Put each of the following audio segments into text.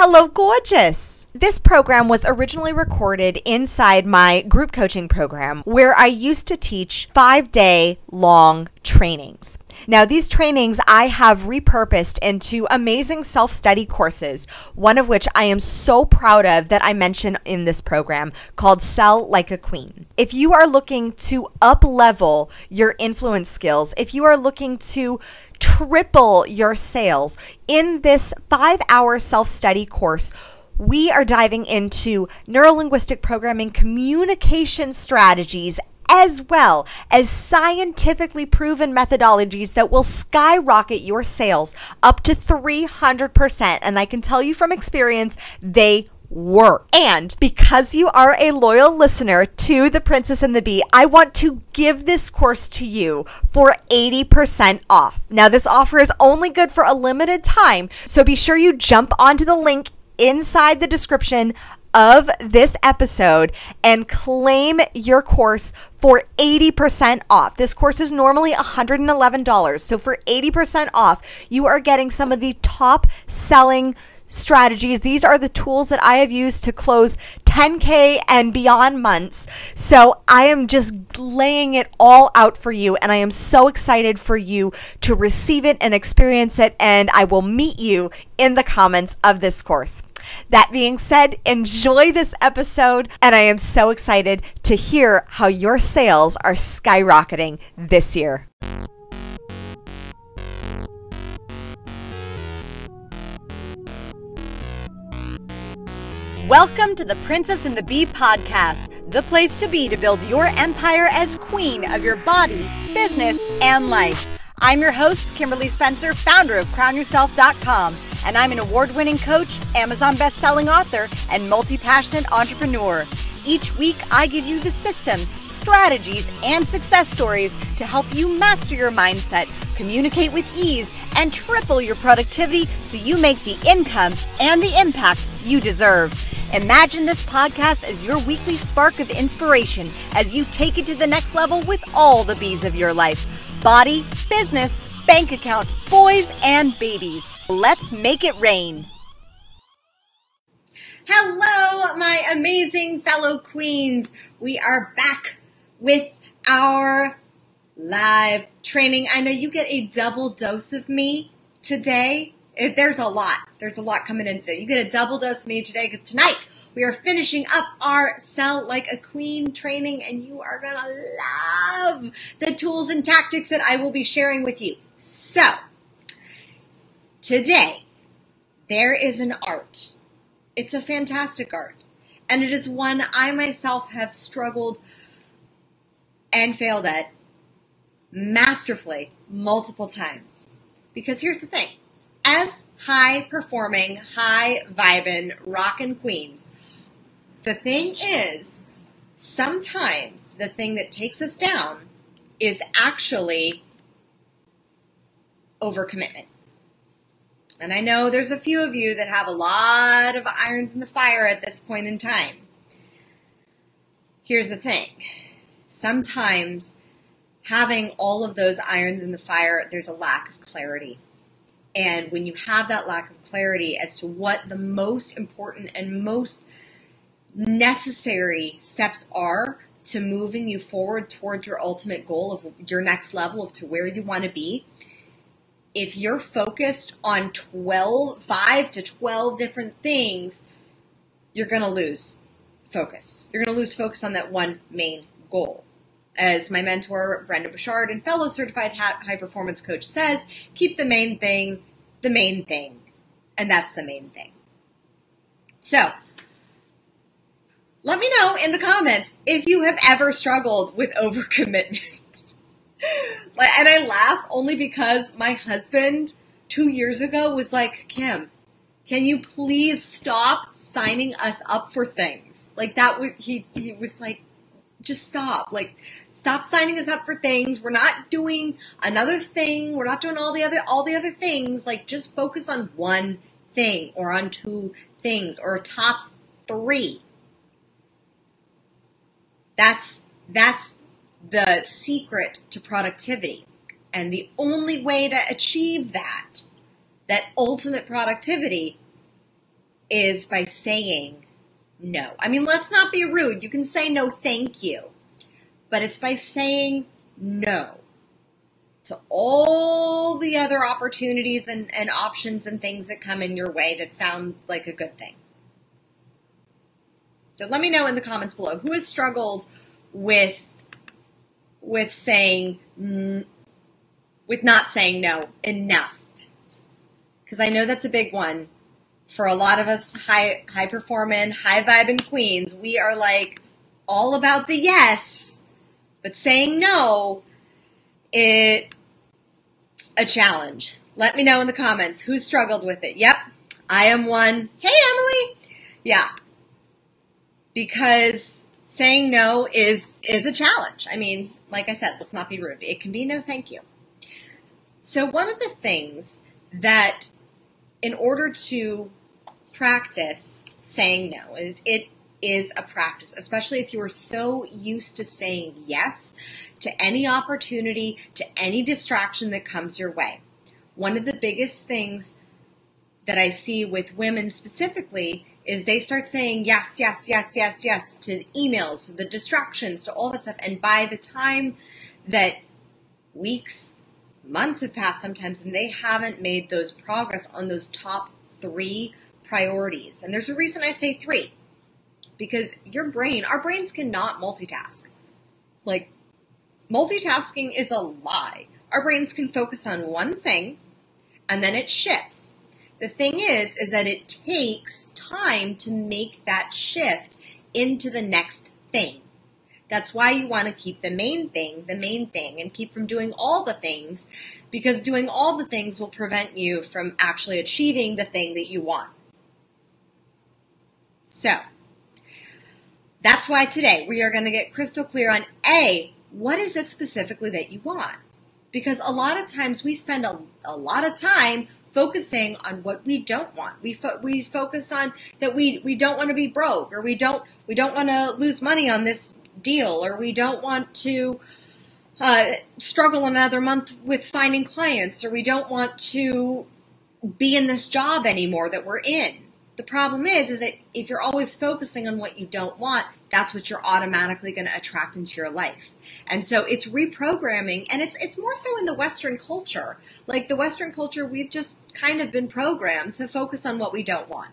Hello, gorgeous. This program was originally recorded inside my group coaching program where I used to teach 5-day long trainings. Now, these trainings I have repurposed into amazing self-study courses, one of which I am so proud of that I mention in this program called Sell Like a Queen. If you are looking to up-level your influence skills, if you are looking to triple your sales, in this 5-hour self-study course, we are diving into neurolinguistic programming, communication strategies, as well as scientifically proven methodologies that will skyrocket your sales up to 300%. And I can tell you from experience, they work. And because you are a loyal listener to The Princess and the Bee, I want to give this course to you for 80% off. Now, this offer is only good for a limited time, so be sure you jump onto the link inside the description of this episode and claim your course for 80% off. This course is normally $111. So for 80% off, you are getting some of the top selling strategies. These are the tools that I have used to close 10K and beyond months. So I am just laying it all out for you, and I am so excited for you to receive it and experience it, and I will meet you in the comments of this course. That being said, enjoy this episode, and I am so excited to hear how your sales are skyrocketing this year. Welcome to the Princess and the Bee podcast, the place to be to build your empire as queen of your body, business, and life. I'm your host, Kimberly Spencer, founder of CrownYourself.com, and I'm an award-winning coach, Amazon best-selling author, and multi-passionate entrepreneur. Each week, I give you the systems, strategies, and success stories to help you master your mindset, communicate with ease, and triple your productivity so you make the income and the impact you deserve. Imagine this podcast as your weekly spark of inspiration as you take it to the next level with all the bees of your life. Body, business, bank account, boys, and babies. Let's make it rain. Hello, my amazing fellow queens. We are back with our live training. I know you get a double dose of me today. There's a lot coming in today. You get a double dose of me today because tonight we are finishing up our Sell Like a Queen training, and you are going to love the tools and tactics that I will be sharing with you. So, today, there is an art. It's a fantastic art, and it is one I myself have struggled and failed at masterfully multiple times. Because here's the thing. As high-performing, high-vibing, rockin' queens, the thing is, sometimes the thing that takes us down is actually overcommitment. And I know there's a few of you that have a lot of irons in the fire at this point in time. Here's the thing. Sometimes having all of those irons in the fire, there's a lack of clarity. And when you have that lack of clarity as to what the most important and most necessary steps are to moving you forward toward your ultimate goal of your next level of to where you want to be, if you're focused on 5 to 12 different things, you're going to lose focus. You're going to lose focus on that one main goal. As my mentor, Brenda Bouchard, and fellow certified high-performance coach says, keep the main thing, and that's the main thing. So, let me know in the comments if you have ever struggled with overcommitment. And I laugh only because my husband 2 years ago was like, Kim, can you please stop signing us up for things? Like that, he was like, just stop. Like, stop signing us up for things. We're not doing another thing. We're not doing all the other things. Like, just focus on one thing or on 2 things or tops 3. That's the secret to productivity. And the only way to achieve that ultimate productivity is by saying no. I mean, let's not be rude. You can say no, thank you. But it's by saying no to all the other opportunities and options and things that come in your way that sound like a good thing. So let me know in the comments below who has struggled with saying, with not saying no enough. Because I know that's a big one. For a lot of us high performing, high vibing queens, we are like all about the yes, but saying no, it's a challenge. Let me know in the comments who struggled with it. Yep, I am one. Hey, Emily. Yeah, because saying no is a challenge. I mean, like I said, let's not be rude. It can be no thank you. So one of the things that in order to practice saying no it is a practice, especially if you are so used to saying yes to any opportunity, to any distraction that comes your way. One of the biggest things that I see with women specifically is they start saying yes, yes, yes, yes, yes to emails, to the distractions, to all that stuff. And by the time that weeks, months have passed sometimes, and they haven't made those progress on those top 3 priorities. And there's a reason I say 3, because our brains cannot multitask. Like, multitasking is a lie. Our brains can focus on one thing and then it shifts. The thing is that it takes time to make that shift into the next thing. That's why you want to keep the main thing, and keep from doing all the things, because doing all the things will prevent you from actually achieving the thing that you want. So, that's why today we are going to get crystal clear on what is it specifically that you want? Because a lot of times we spend a lot of time focusing on what we don't want. We focus on that we don't want to be broke, or we don't want to lose money on this deal, or we don't want to struggle another month with finding clients, or we don't want to be in this job anymore that we're in. The problem is that if you're always focusing on what you don't want, that's what you're automatically going to attract into your life. And so it's reprogramming, and it's more so in the Western culture. Like the Western culture, we've just kind of been programmed to focus on what we don't want.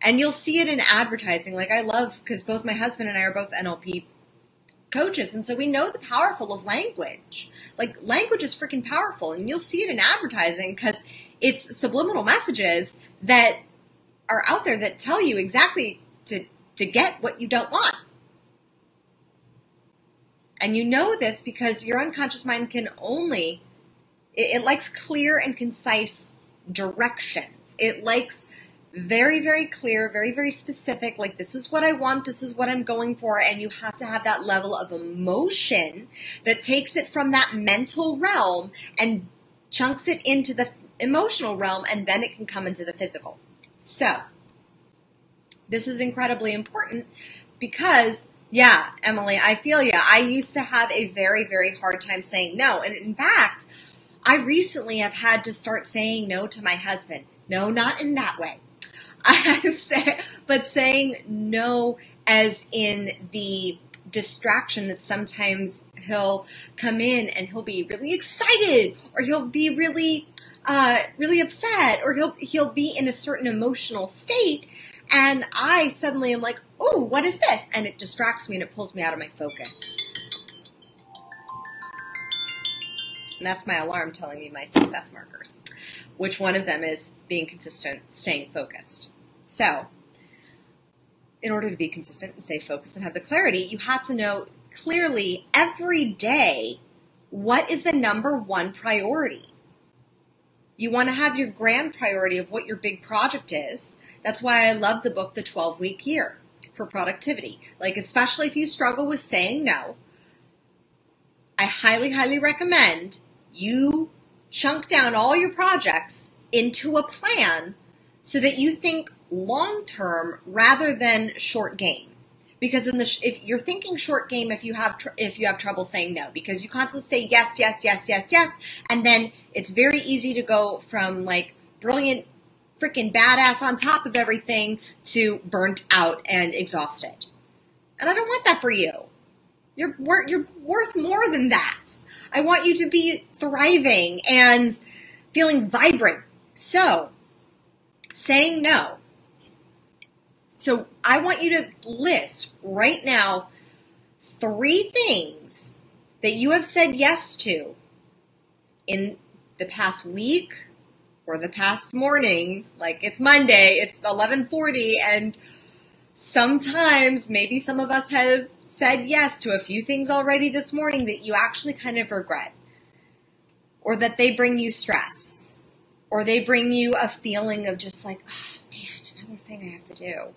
And you'll see it in advertising. Like I love, because both my husband and I are both NLP coaches, and so we know the powerful of language. Like language is freaking powerful, and you'll see it in advertising because it's subliminal messages that are out there that tell you exactly to get what you don't want. And you know this because your unconscious mind can only, it likes clear and concise directions. It likes very, very clear, very, very specific, like this is what I want, this is what I'm going for, and you have to have that level of emotion that takes it from that mental realm and chunks it into the emotional realm, and then it can come into the physical. So, this is incredibly important because, yeah, Emily, I feel you. I used to have a very, very hard time saying no. And in fact, I recently have had to start saying no to my husband. No, not in that way. But saying no as in the distraction that sometimes he'll come in and he'll be really excited, or he'll be really upset, or he'll be in a certain emotional state, and I suddenly am like, oh, what is this? And it distracts me and it pulls me out of my focus. And that's my alarm telling me my success markers. Which one of them is being consistent, staying focused. So, in order to be consistent and stay focused and have the clarity, you have to know clearly every day what is the number one priority. You want to have your grand priority of what your big project is. That's why I love the book, The 12-Week Year, for productivity. Like, especially if you struggle with saying no, I highly, highly recommend you chunk down all your projects into a plan so that you think long-term rather than short game. Because if you're thinking short game, if you have trouble saying no, because you constantly say yes, yes, yes, yes, yes, and then it's very easy to go from like brilliant freaking badass on top of everything to burnt out and exhausted. And I don't want that for you. You're worth more than that. I want you to be thriving and feeling vibrant. So, saying no. So I want you to list right now 3 things that you have said yes to in the past week or the past morning. Like, it's Monday, it's 11:40, and sometimes maybe some of us have said yes to a few things already this morning that you actually kind of regret, or that they bring you stress, or they bring you a feeling of just like, oh man, another thing I have to do.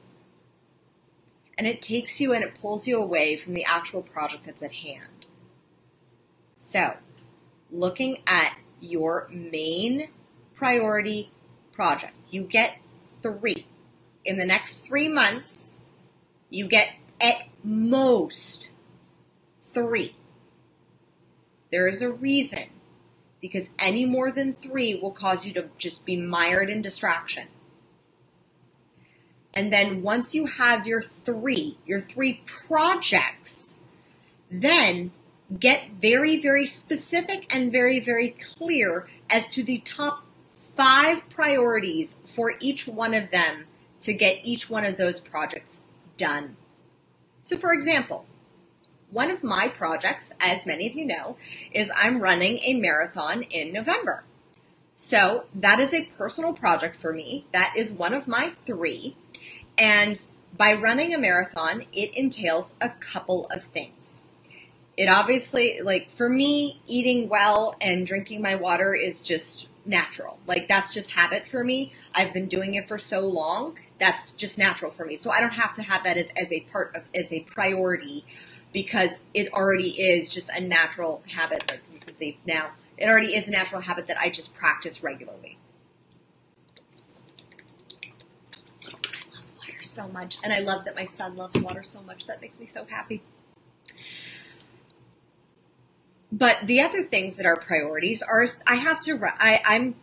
And it takes you and it pulls you away from the actual project that's at hand. So, looking at your main priority project, you get 3. In the next 3 months, you get at most 3. There is a reason, because any more than 3 will cause you to just be mired in distraction. And then once you have your 3 projects, then get very, very specific and very, very clear as to the top 5 priorities for each one of them to get each one of those projects done. So for example, one of my projects, as many of you know, is I'm running a marathon in November. So that is a personal project for me. That is one of my 3. And by running a marathon, it entails a couple of things. It obviously, like for me, eating well and drinking my water is just natural. Like that's just habit for me. I've been doing it for so long. That's just natural for me. So I don't have to have that as a priority, because it already is just a natural habit. Like you can see now, it already is a natural habit that I just practice regularly. I love water so much, and I love that my son loves water so much. That makes me so happy. But the other things that are priorities are I'm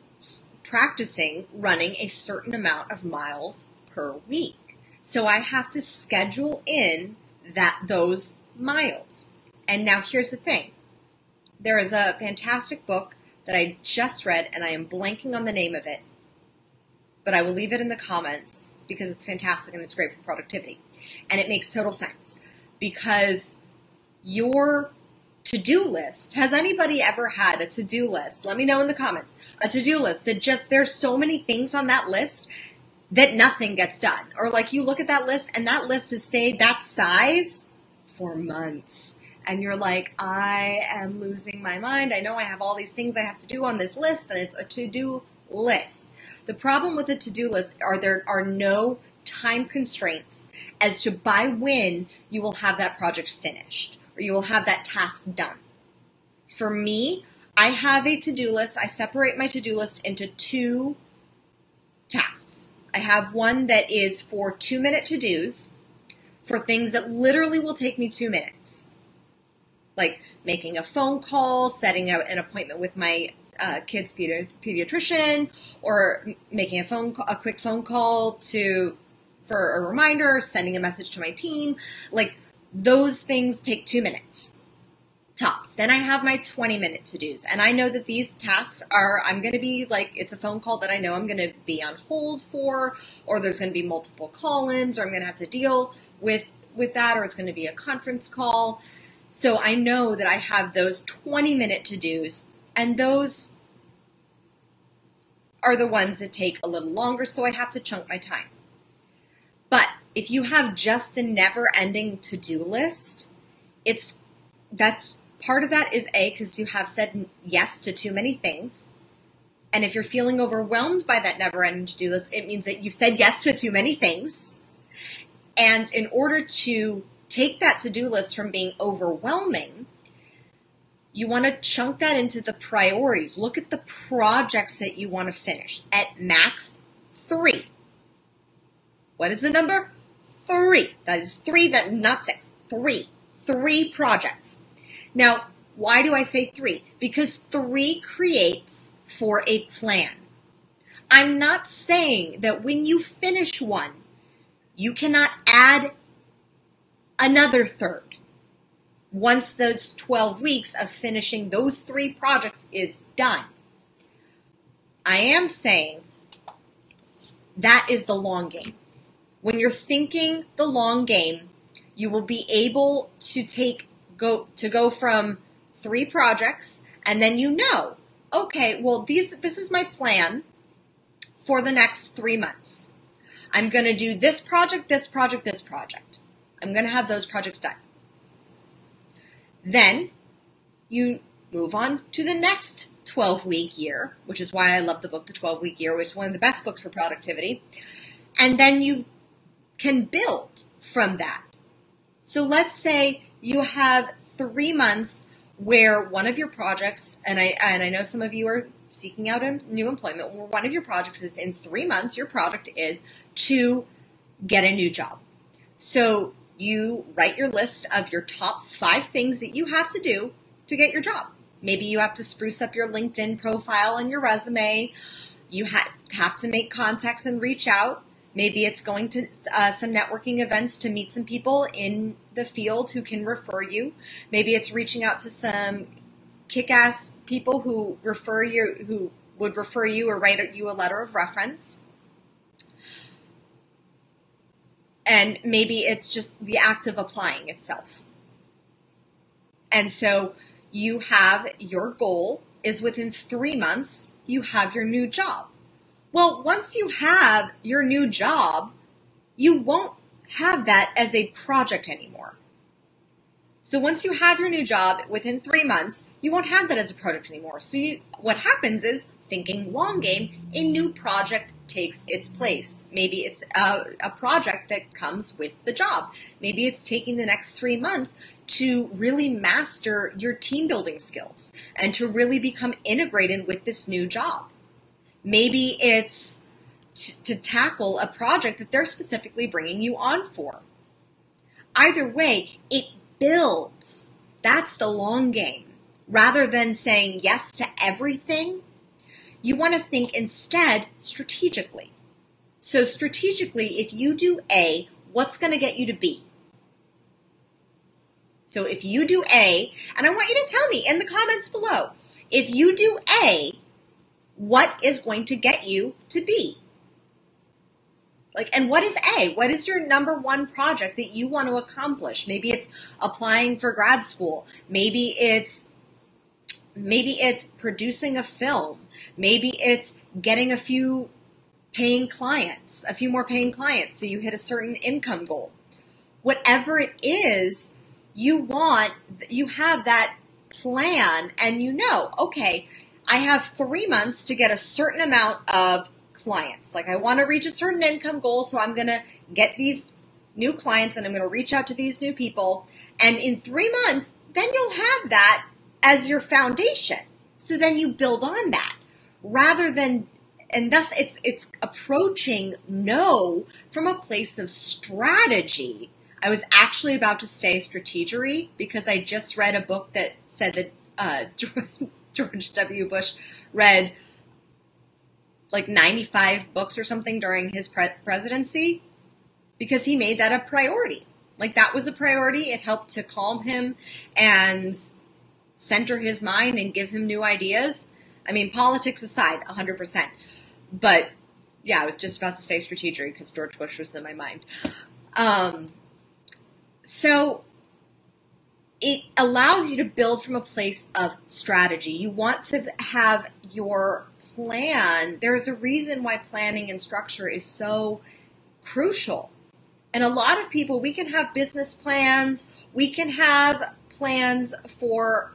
practicing running a certain amount of miles per week. So I have to schedule in those miles. And now here's the thing. There is a fantastic book that I just read, and I am blanking on the name of it, but I will leave it in the comments because it's fantastic and it's great for productivity. And it makes total sense, because your to-do list, has anybody ever had a to-do list? Let me know in the comments. A to-do list that just, there's so many things on that list that nothing gets done. Or like you look at that list and that list has stayed that size for months. And you're like, I am losing my mind. I know I have all these things I have to do on this list, and it's a to-do list. The problem with a to-do list are there are no time constraints as to by when you will have that project finished, or you will have that task done. For me, I have a to-do list. I separate my to-do list into 2 tasks. I have one that is for 2-minute to-dos, for things that literally will take me 2 minutes. Like making a phone call, setting up an appointment with my kid's pediatrician, or making a quick phone call for a reminder, sending a message to my team. Like those things take 2 minutes tops. Then I have my 20-minute to-dos, and I know that these tasks I'm going to be like, it's a phone call that I know I'm going to be on hold for, or there's going to be multiple call-ins, or I'm going to have to deal with that, or it's going to be a conference call. So I know that I have those 20-minute to-dos, and those are the ones that take a little longer, so I have to chunk my time. But if you have just a never-ending to-do list, that's part of that is because you have said yes to too many things. And if you're feeling overwhelmed by that never-ending to-do list, it means that you've said yes to too many things. And in order to take that to-do list from being overwhelming, you want to chunk that into the priorities. Look at the projects that you want to finish at max 3. What is the number? 3. That is 3, not 6. 3. 3 projects. Now, why do I say 3? Because 3 creates for a plan. I'm not saying that when you finish one, you cannot add another third once those 12 weeks of finishing those 3 projects is done. I am saying that is the long game. When you're thinking the long game, you will be able to go from 3 projects, and then okay, well, this is my plan for the next 3 months. I'm going to do this project, this project, this project. I'm going to have those projects done. Then you move on to the next 12-week year, which is why I love the book, The 12-Week Year, which is one of the best books for productivity. And then you can build from that. So let's say you have 3 months where one of your projects, and I know some of you are seeking out new employment, where one of your projects is in 3 months, your project is to get a new job. So you write your list of your top 5 things that you have to do to get your job. Maybe you have to spruce up your LinkedIn profile and your resume. You have to make contacts and reach out. Maybe it's going to some networking events to meet some people in the field who can refer you. Maybe it's reaching out to some kick-ass people who would refer you or write you a letter of reference. And maybe it's just the act of applying itself. And so you have your goal is within 3 months, you have your new job. Well, once you have your new job, you won't have that as a project anymore. So once you have your new job within 3 months, you won't have that as a project anymore. So what happens is, thinking long game, a new project takes its place. Maybe it's a project that comes with the job. Maybe it's taking the next 3 months to really master your team building skills and to really become integrated with this new job. Maybe it's to tackle a project that they're specifically bringing you on for. Either way, it builds. That's the long game. Rather than saying yes to everything, you want to think instead strategically. So strategically, if you do A, what's going to get you to B? So if you do A, and I want you to tell me in the comments below, if you do A, what is going to get you to B? And what is A? What is your number 1 project that you want to accomplish? Maybe it's applying for grad school. Maybe it's producing a film. Maybe it's getting a few more paying clients, so you hit a certain income goal. Whatever it is, you have that plan, and okay, I have 3 months to get a certain amount of clients. I want to reach a certain income goal, so I'm going to get these new clients and I'm going to reach out to these new people. And in 3 months, then you'll have that as your foundation. So then you build on that and thus it's approaching no from a place of strategy. I was actually about to say strategery because I just read a book that said that George W. Bush read 95 books or something during his presidency because he made that a priority. That was a priority. It helped to calm him and center his mind and give him new ideas. I mean, politics aside, 100%. But yeah, I was just about to say strategery because George Bush was in my mind. So it allows you to build from a place of strategy. You want to have your plan. There's a reason why planning and structure is so crucial. And a lot of people, we can have business plans, we can have plans for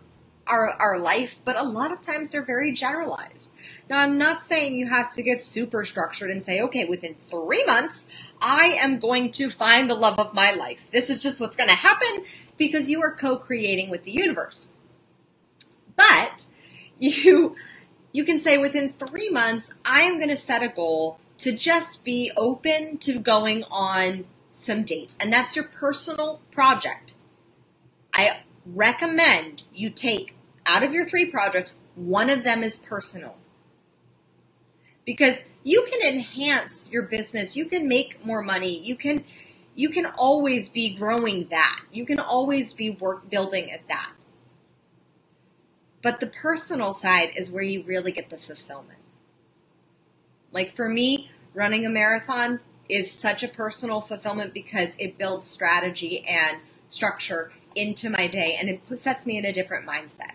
our life, but a lot of times they're very generalized. Now, I'm not saying you have to get super structured and say, okay, within 3 months, I am going to find the love of my life. This is just what's going to happen because you are co-creating with the universe. But you can say within 3 months, I am going to set a goal to just be open to going on some dates. And that's your personal project. I recommend you take out of your 3 projects, one of them is personal. because you can enhance your business. You can make more money. You can always be growing that. You can always be building at that. But the personal side is where you really get the fulfillment. Like for me, running a marathon is such a personal fulfillment because it builds strategy and structure into my day, and it sets me in a different mindset.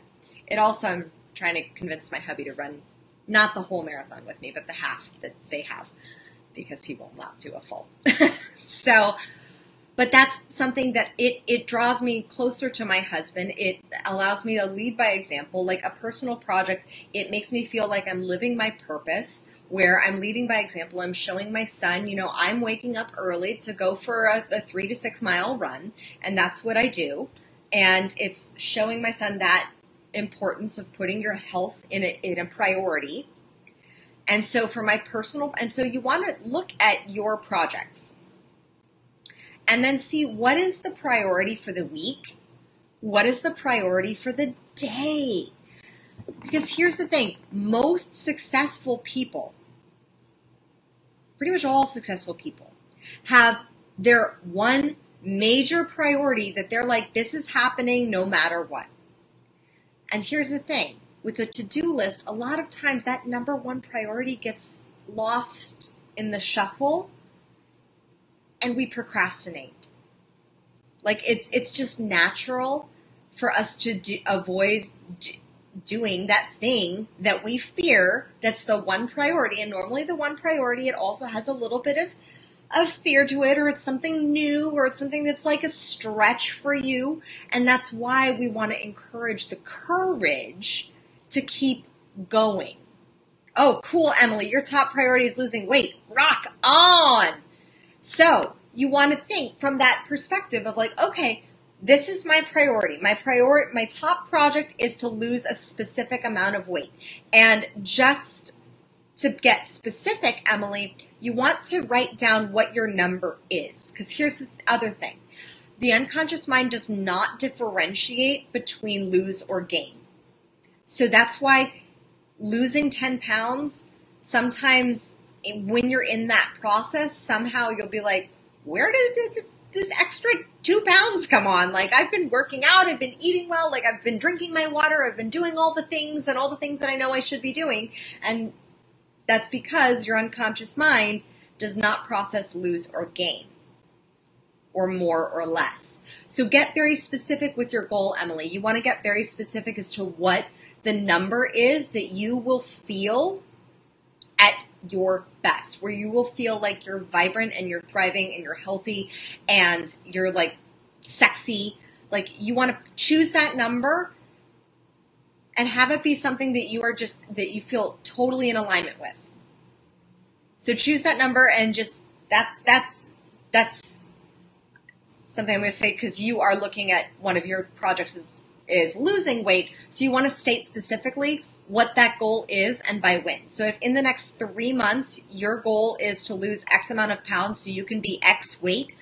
It also, I'm trying to convince my hubby to run not the whole marathon with me, but the half that they have, because he will not do a full. But that's something that it draws me closer to my husband. It allows me to lead by example. Like a personal project, it makes me feel like I'm living my purpose, where I'm leading by example. I'm showing my son, I'm waking up early to go for a 3 to 6 mile run, and that's what I do. And it's showing my son that importance of putting your health in a priority. And so for my personal, and so you want to look at your projects and then see what is the priority for the week, what is the priority for the day. Because here's the thing, most successful people, pretty much all successful people, have their one major priority that they're like, this is happening no matter what. And here's the thing, with a to-do list, a lot of times that number one priority gets lost in the shuffle and we procrastinate. Like it's just natural for us to avoid doing that thing that we fear that's the one priority. And normally the one priority, it also has a little bit of fear to it, or it's something new, or it's something that's like a stretch for you. And that's why we want to encourage the courage to keep going. Oh, cool, Emily, your top priority is losing weight. Rock on. So you want to think from that perspective of like, okay, this is my priority. My top project is to lose a specific amount of weight. And just to get specific, Emily, you want to write down what your number is. Because here's the other thing. The unconscious mind does not differentiate between lose or gain. So that's why losing 10 pounds, sometimes when you're in that process, somehow you'll be like, where did this extra 2 pounds come on? Like, I've been working out, I've been eating well, like I've been drinking my water, I've been doing all the things and all the things that I know I should be doing. And that's because your unconscious mind does not process lose or gain, or more or less. So get very specific with your goal, Emily. You want to get very specific as to what the number is that you will feel at your best, where you will feel like you're vibrant and you're thriving and you're healthy and you're like sexy. Like you want to choose that number and have it be something that that you feel totally in alignment with. So choose that number and just, that's something I'm going to say, because you are looking at one of your projects is losing weight. So you want to state specifically what that goal is and by when. So if in the next 3 months, your goal is to lose X amount of pounds so you can be X weight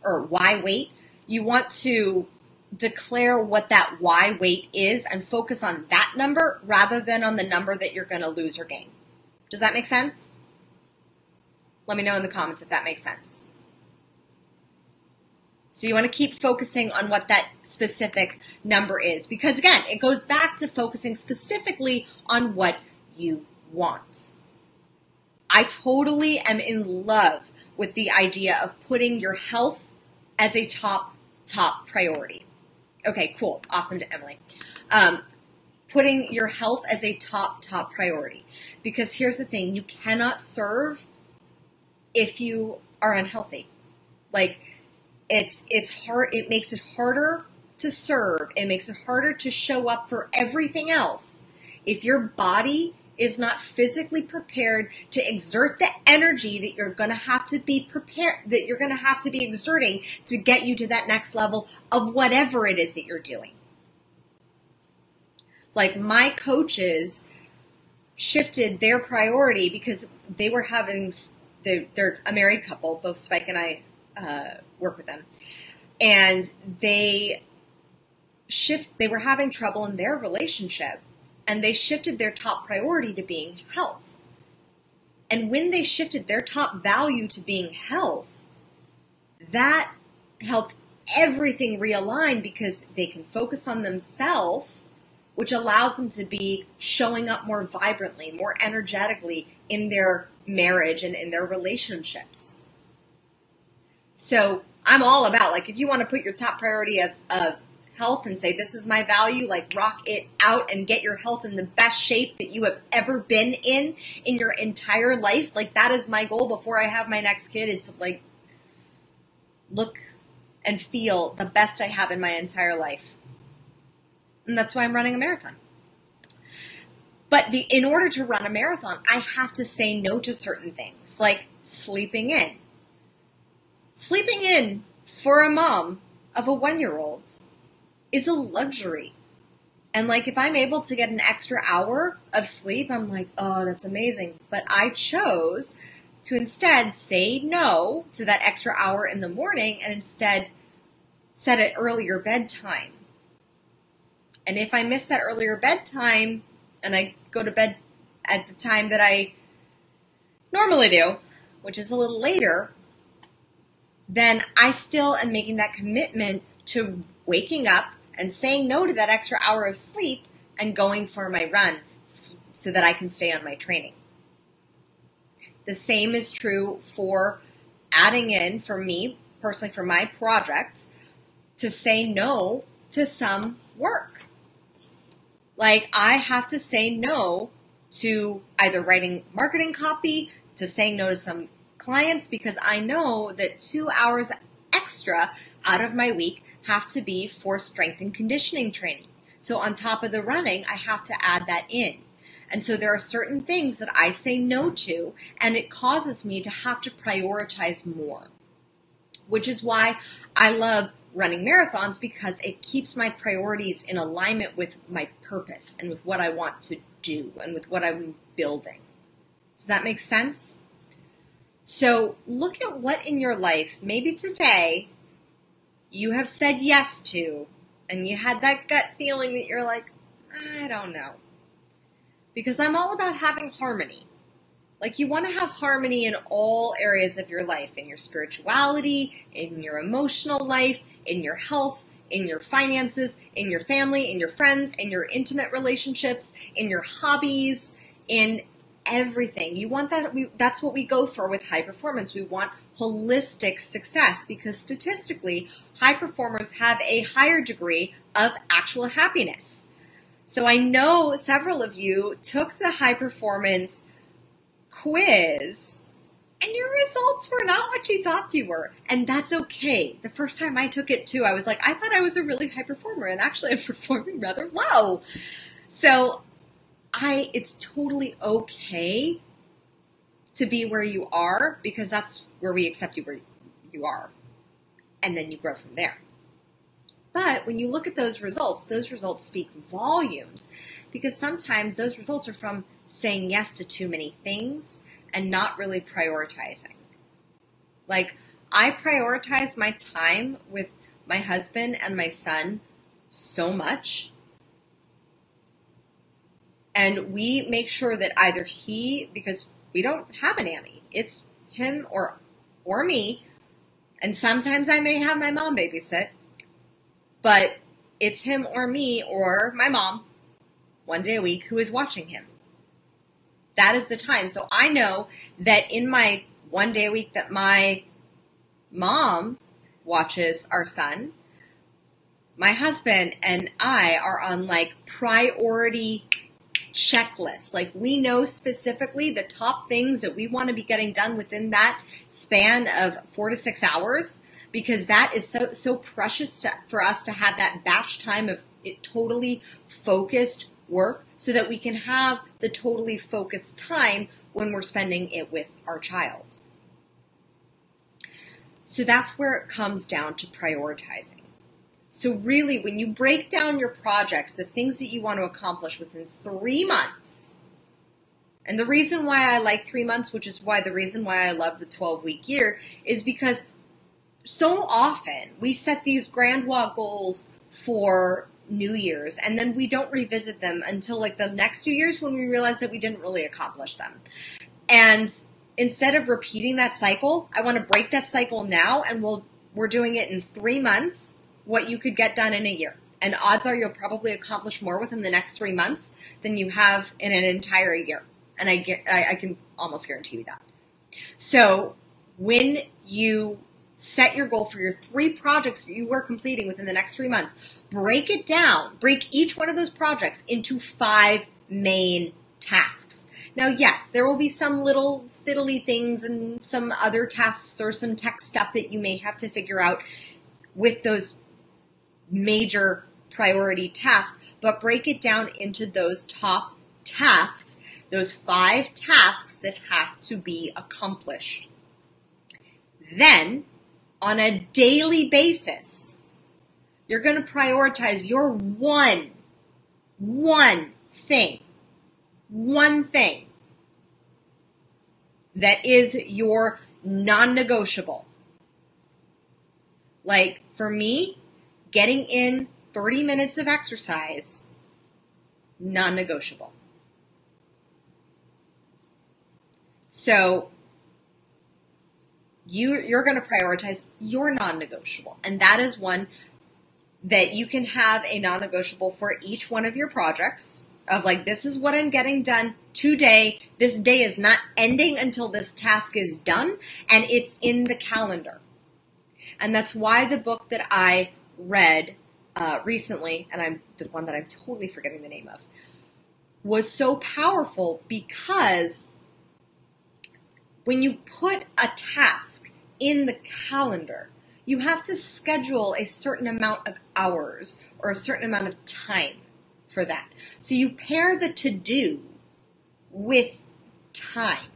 or Y weight, you want to declare what that Y weight is and focus on that number rather than on the number that you're going to lose or gain. Does that make sense? Let me know in the comments if that makes sense. So you want to keep focusing on what that specific number is, because again, it goes back to focusing specifically on what you want. I totally am in love with the idea of putting your health as a top priority. Okay, cool. Awesome to Emily. Putting your health as a top priority, because here's the thing, you cannot serve if you are unhealthy. Like, it's hard. It makes it harder to serve. It makes it harder to show up for everything else if your body is not physically prepared to exert the energy that you're going to have to be prepared, that you're going to have to be exerting to get you to that next level of whatever it is that you're doing. Like my coaches shifted their priority because they were having, they're a married couple, both Spike and I work with them, and they were having trouble in their relationship, and they shifted their top priority to being health. And when they shifted their top value to being health, that helped everything realign because they can focus on themselves, which allows them to be showing up more vibrantly, more energetically in their marriage and in their relationships. So I'm all about, like, if you want to put your top priority of health and say, this is my value, like, rock it out and get your health in the best shape that you have ever been in your entire life. Like, that is my goal before I have my next kid, is to, like, look and feel the best I have in my entire life. And that's why I'm running a marathon. But in order to run a marathon, I have to say no to certain things, like sleeping in. Sleeping in for a mom of a 1-year-old is a luxury. And like, if I'm able to get an extra hour of sleep, I'm like, oh, that's amazing. But I chose to instead say no to that extra hour in the morning and instead set an earlier bedtime. And if I miss that earlier bedtime and I go to bed at the time that I normally do, which is a little later, then I still am making that commitment to waking up and saying no to that extra hour of sleep and going for my run so that I can stay on my training. The same is true for adding in, for me personally, for my project, to say no to some work. Like, I have to say no to either writing marketing copy, to saying no to some clients, because I know that 2 hours extra out of my week have to be for strength and conditioning training. So on top of the running, I have to add that in. And so there are certain things that I say no to, and it causes me to have to prioritize more, which is why I love running marathons, because it keeps my priorities in alignment with my purpose and with what I want to do and with what I'm building. Does that make sense? So look at what in your life, maybe today, you have said yes to, and you had that gut feeling that you're like, I don't know. Because I'm all about having harmony. Like, you want to have harmony in all areas of your life, in your spirituality, in your emotional life, in your health, in your finances, in your family, in your friends, in your intimate relationships, in your hobbies, in everything. You want that. That's what we go for with high performance. We want holistic success, because statistically, high performers have a higher degree of actual happiness. So I know several of you took the high performance quiz and your results were not what you thought you were. And that's okay. The first time I took it too, I was like, I thought I was a really high performer, and actually I'm performing rather low. So it's totally okay to be where you are, because that's where we accept you where you are. And then you grow from there. But when you look at those results speak volumes, because sometimes those results are from saying yes to too many things and not really prioritizing. Like, I prioritize my time with my husband and my son so much. And we make sure that either because we don't have a nanny, it's him or me. And sometimes I may have my mom babysit, but it's him or me or my mom 1 day a week who is watching him. That is the time. So I know that in my 1 day a week that my mom watches our son, my husband and I are on like priority checklists. Like, we know specifically the top things that we want to be getting done within that span of 4 to 6 hours, because that is so precious for us to have that batch time of it totally focused work, so that we can have the totally focused time when we're spending it with our child. So that's where it comes down to prioritizing. So really, when you break down your projects, the things that you want to accomplish within 3 months, and the reason why I like 3 months, which is the reason why I love the 12-week year, is because so often we set these grand walk goals for New Year's, and then we don't revisit them until like the next 2 years when we realize that we didn't really accomplish them. And instead of repeating that cycle, I want to break that cycle now, and we're doing it in 3 months, what you could get done in a year. And odds are you'll probably accomplish more within the next 3 months than you have in an entire year. And I can almost guarantee you that. So when you set your goal for your 3 projects that you were completing within the next 3 months, break it down. Break each one of those projects into 5 main tasks. Now, yes, there will be some little fiddly things and some other tasks or some tech stuff that you may have to figure out with those major priority tasks, but break it down into those top tasks, those 5 tasks that have to be accomplished. Then, on a daily basis, you're going to prioritize your one thing that is your non-negotiable. Like for me, getting in 30 minutes of exercise, non-negotiable. So you're going to prioritize your non-negotiable. And that is one that you can have a non-negotiable for each one of your projects of like, this is what I'm getting done today. This day is not ending until this task is done, and it's in the calendar. And that's why the book that I read recently, and I'm the one that I'm totally forgetting the name of, was so powerful, because when you put a task in the calendar, you have to schedule a certain amount of hours or a certain amount of time for that. So you pair the to-do with time.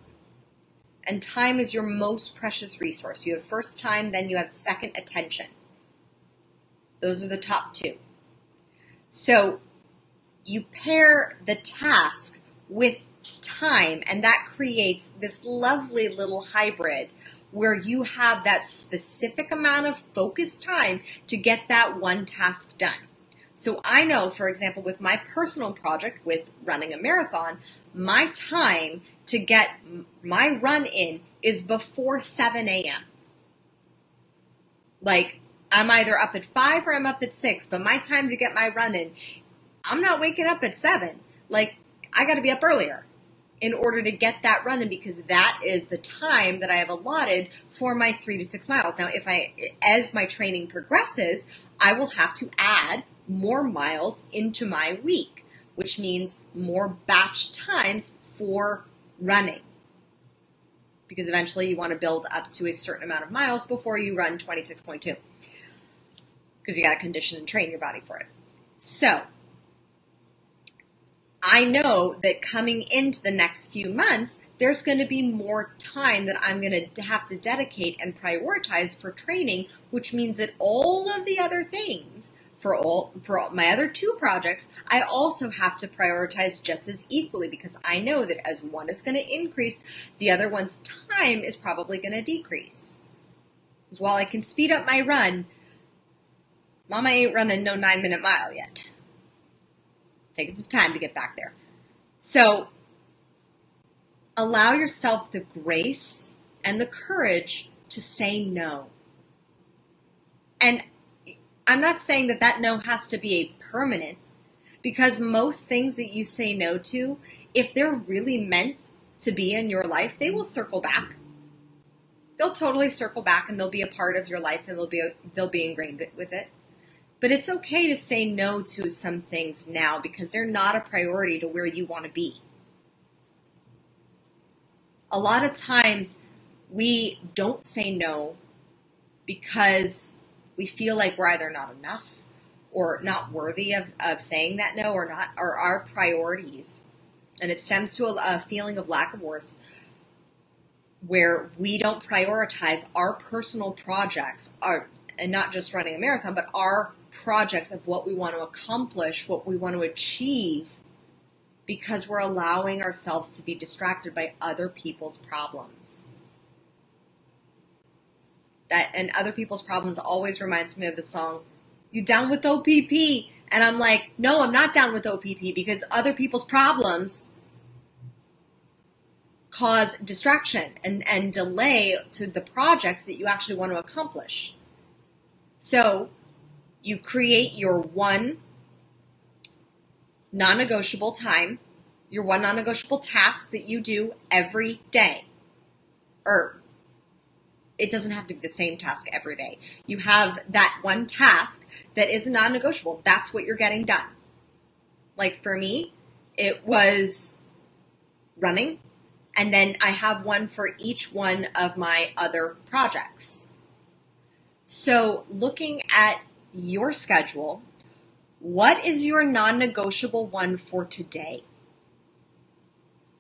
And time is your most precious resource. You have first time, then you have second attention. Those are the top 2. So you pair the task with time, and that creates this lovely little hybrid where you have that specific amount of focused time to get that one task done. So I know, for example, with my personal project with running a marathon, my time to get my run in is before 7 a.m. Like, I'm either up at 5 or I'm up at 6, but my time to get my run in, I'm not waking up at 7. Like, I got to be up earlier in order to get that run in, because that is the time that I have allotted for my 3 to 6 miles. Now, as my training progresses, I will have to add more miles into my week, which means more batch times for running. Because eventually you want to build up to a certain amount of miles before you run 26.2. Because you got to condition and train your body for it. So, I know that coming into the next few months, there's going to be more time that I'm going to have to dedicate and prioritize for training, which means that all of the other things, for all my other 2 projects, I also have to prioritize just as equally, because I know that as one is going to increase, the other one's time is probably going to decrease. Because while I can speed up my run, Mama ain't running no 9-minute mile yet. Taking some time to get back there. So allow yourself the grace and the courage to say no. And I'm not saying that no has to be a permanent, because most things that you say no to, if they're really meant to be in your life, they will circle back. They'll totally circle back, and they'll be a part of your life, and they'll be ingrained with it. But it's okay to say no to some things now, because they're not a priority to where you want to be. A lot of times we don't say no because we feel like we're either not enough or not worthy of saying that no, or our priorities. And it stems to a feeling of lack of worth, where we don't prioritize our personal projects, and not just running a marathon, but our projects of what we want to accomplish, what we want to achieve, because we're allowing ourselves to be distracted by other people's problems. And other people's problems always reminds me of the song, "You Down with OPP?" And I'm like, no, I'm not down with OPP, because other people's problems cause distraction and delay to the projects that you actually want to accomplish. So you create your one non-negotiable time, your one non-negotiable task that you do every day. Or it doesn't have to be the same task every day. You have that one task that is non-negotiable. That's what you're getting done. Like for me, it was running, and then I have one for each one of my other projects. So looking at your schedule, what is your non-negotiable one for today?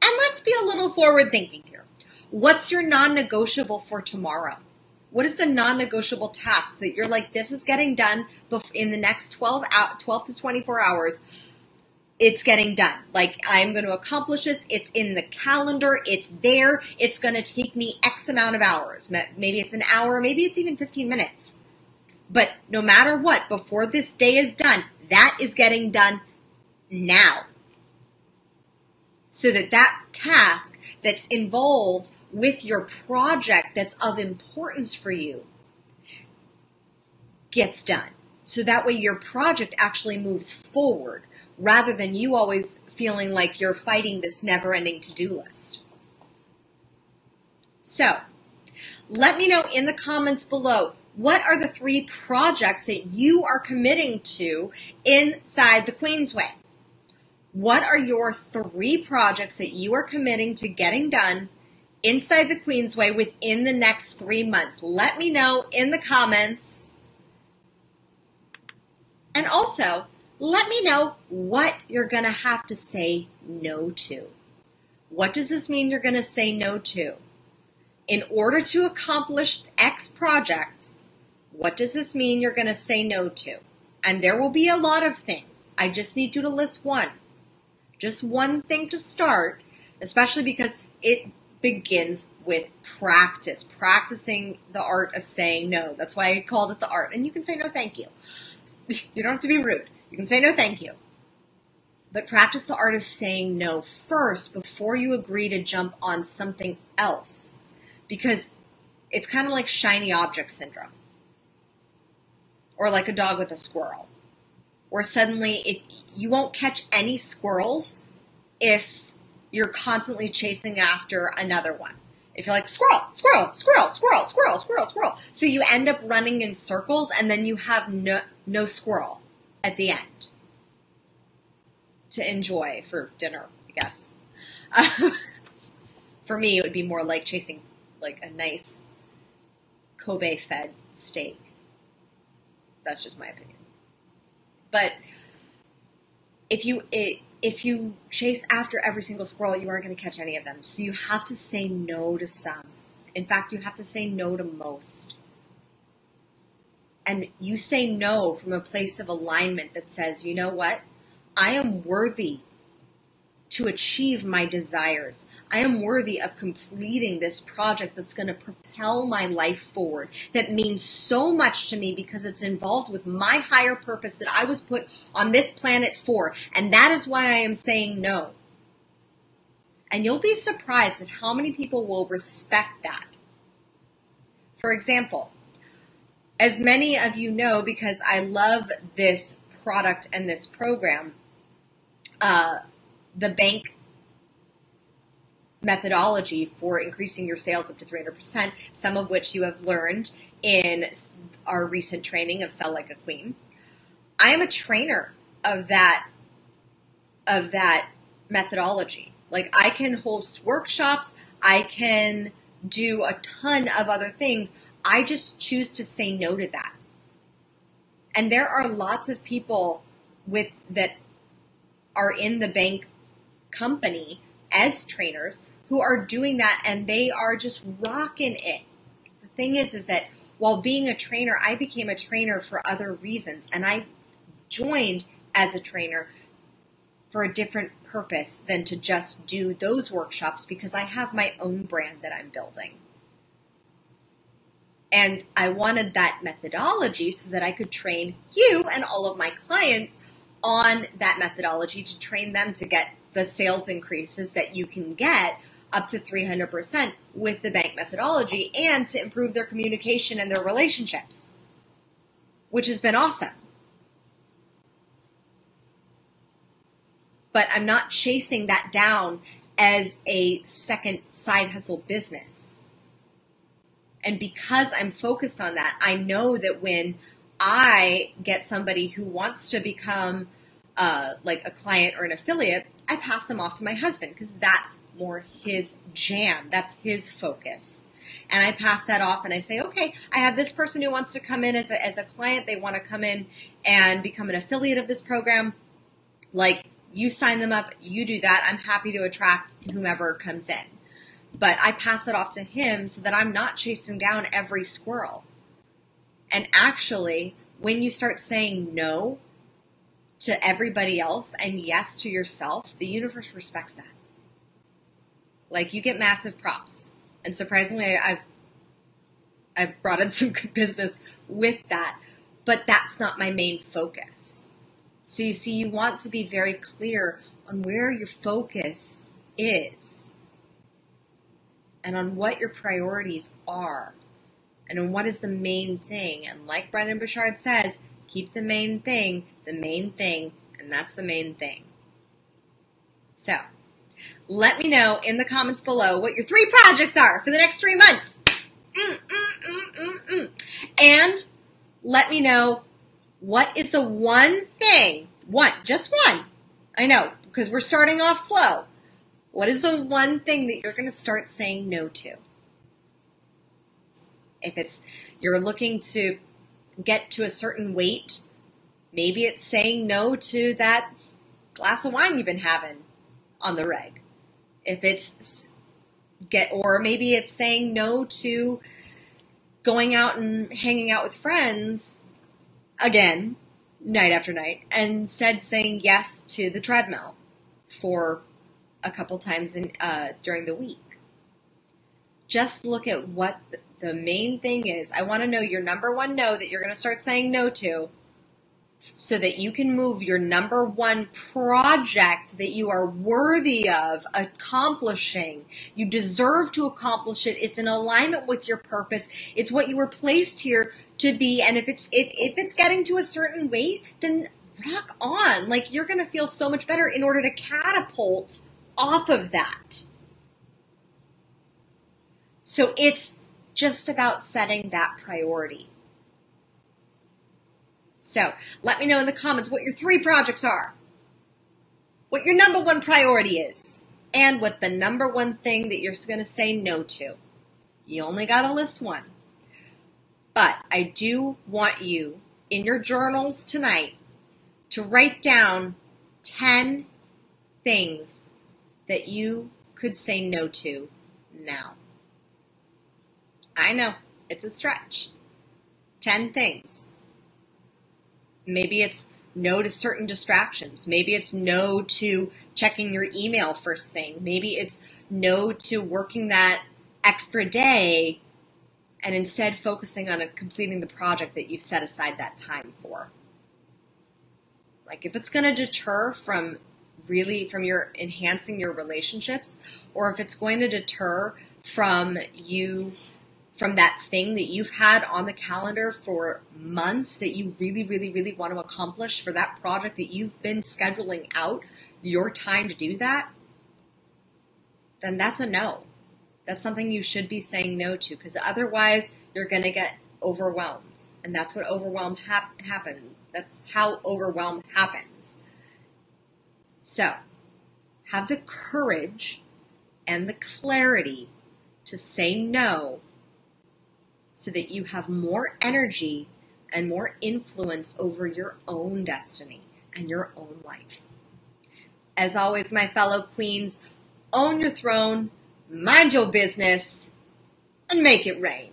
And let's be a little forward thinking here. What's your non-negotiable for tomorrow? What is the non-negotiable task that you're like, this is getting done in the next 12 to 24 hours? It's getting done. Like, I'm going to accomplish this. It's in the calendar. It's there. It's going to take me X amount of hours. Maybe it's an hour. Maybe it's even 15 minutes. But no matter what, before this day is done, that is getting done now. So that task that's involved with your project that's of importance for you gets done. So that way your project actually moves forward, rather than you always feeling like you're fighting this never-ending to-do list. So, let me know in the comments below, what are the 3 projects that you are committing to inside the Queen's Way? What are your 3 projects that you are committing to getting done inside the Queen's Way within the next 3 months? Let me know in the comments. And also, let me know what you're going to have to say no to. What does this mean you're going to say no to? In order to accomplish X project, what does this mean you're going to say no to? And there will be a lot of things. I just need you to list one. Just one thing to start, especially because it begins with practice. Practicing the art of saying no. That's why I called it the art. And you can say no thank you. You don't have to be rude. You can say no thank you. But practice the art of saying no first before you agree to jump on something else. Because it's kind of like shiny object syndrome. Or like a dog with a squirrel. Where suddenly you won't catch any squirrels if you're constantly chasing after another one. If you're like, squirrel, squirrel, squirrel, squirrel, squirrel, squirrel, squirrel. So you end up running in circles, and then you have no squirrel at the end to enjoy for dinner, I guess. For me, it would be more like chasing like a nice Kobe-fed steak. That's just my opinion. But if you chase after every single squirrel, you aren't going to catch any of them. So you have to say no to some. In fact, you have to say no to most. And you say no from a place of alignment that says, you know what? I am worthy to achieve my desires. I am worthy of completing this project that's going to propel my life forward, that means so much to me because it's involved with my higher purpose that I was put on this planet for. And that is why I am saying no. And you'll be surprised at how many people will respect that. For example, as many of you know, because I love this product and this program, the bank methodology for increasing your sales up to 300%, some of which you have learned in our recent training of Sell Like a Queen. I am a trainer of that methodology. Like, I can host workshops, I can do a ton of other things. I just choose to say no to that. And there are lots of people that are in the bank company as trainers who are doing that, and they are just rocking it. The thing is that while being a trainer, I became a trainer for other reasons, and I joined as a trainer for a different purpose than to just do those workshops, because I have my own brand that I'm building. And I wanted that methodology so that I could train you and all of my clients on that methodology, to train them to get the sales increases that you can get up to 300% with the bank methodology and to improve their communication and their relationships, which has been awesome. But I'm not chasing that down as a second side hustle business. And because I'm focused on that, I know that when I get somebody who wants to become like a client or an affiliate, I pass them off to my husband because that's more his jam. That's his focus. And I pass that off and I say, okay, I have this person who wants to come in as a client. They want to come in and become an affiliate of this program. Like, you sign them up, you do that. I'm happy to attract whomever comes in. But I pass it off to him so that I'm not chasing down every squirrel. And actually, when you start saying no to everybody else and yes to yourself, the universe respects that. Like, you get massive props. And surprisingly, I've brought in some good business with that. But that's not my main focus. So you see, you want to be very clear on where your focus is and on what your priorities are and on what is the main thing. And like Brendon Burchard says, keep the main thing, and that's the main thing. So let me know in the comments below what your 3 projects are for the next 3 months. And let me know, what is the one thing, just one, I know, because we're starting off slow. What is the one thing that you're going to start saying no to? If it's you're looking to get to a certain weight, maybe it's saying no to that glass of wine you've been having on the reg. If it's or maybe it's saying no to going out and hanging out with friends again, night after night, and instead saying yes to the treadmill for a couple times during the week. Just look at what the main thing is. I want to know your number one no that you're going to start saying no to so that you can move your number one project that you are worthy of accomplishing. You deserve to accomplish it. It's in alignment with your purpose. It's what you were placed here to be. And if it's getting to a certain weight, then rock on. Like, you're going to feel so much better in order to catapult off of that. So it's just about setting that priority. So let me know in the comments what your 3 projects are, what your number one priority is, and what the number one thing that you're going to say no to. You only got to list one. But I do want you, in your journals tonight, to write down 10 things that you could say no to now. I know, it's a stretch. 10 things. Maybe it's no to certain distractions. Maybe it's no to checking your email first thing. Maybe it's no to working that extra day and instead focusing on completing the project that you've set aside that time for. Like, if it's going to deter from your enhancing your relationships, or if it's going to deter from that thing that you've had on the calendar for months that you really, really, really want to accomplish, for that project that you've been scheduling out your time to do that, then that's a no. That's something you should be saying no to, because otherwise you're going to get overwhelmed. And that's what overwhelm happens. That's how overwhelm happens. So have the courage and the clarity to say no so that you have more energy and more influence over your own destiny and your own life. As always, my fellow queens, own your throne, mind your business, and make it rain.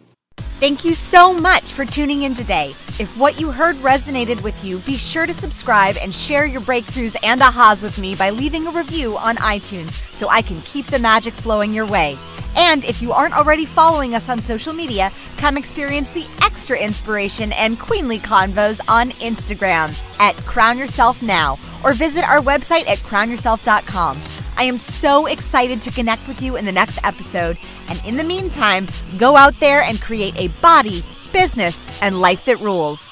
Thank you so much for tuning in today. If what you heard resonated with you, be sure to subscribe and share your breakthroughs and ahas with me by leaving a review on iTunes so I can keep the magic flowing your way. And if you aren't already following us on social media, come experience the extra inspiration and queenly convos on Instagram at Crown Yourself Now, or visit our website at crownyourself.com. I am so excited to connect with you in the next episode. And in the meantime, go out there and create a body, business, and life that rules.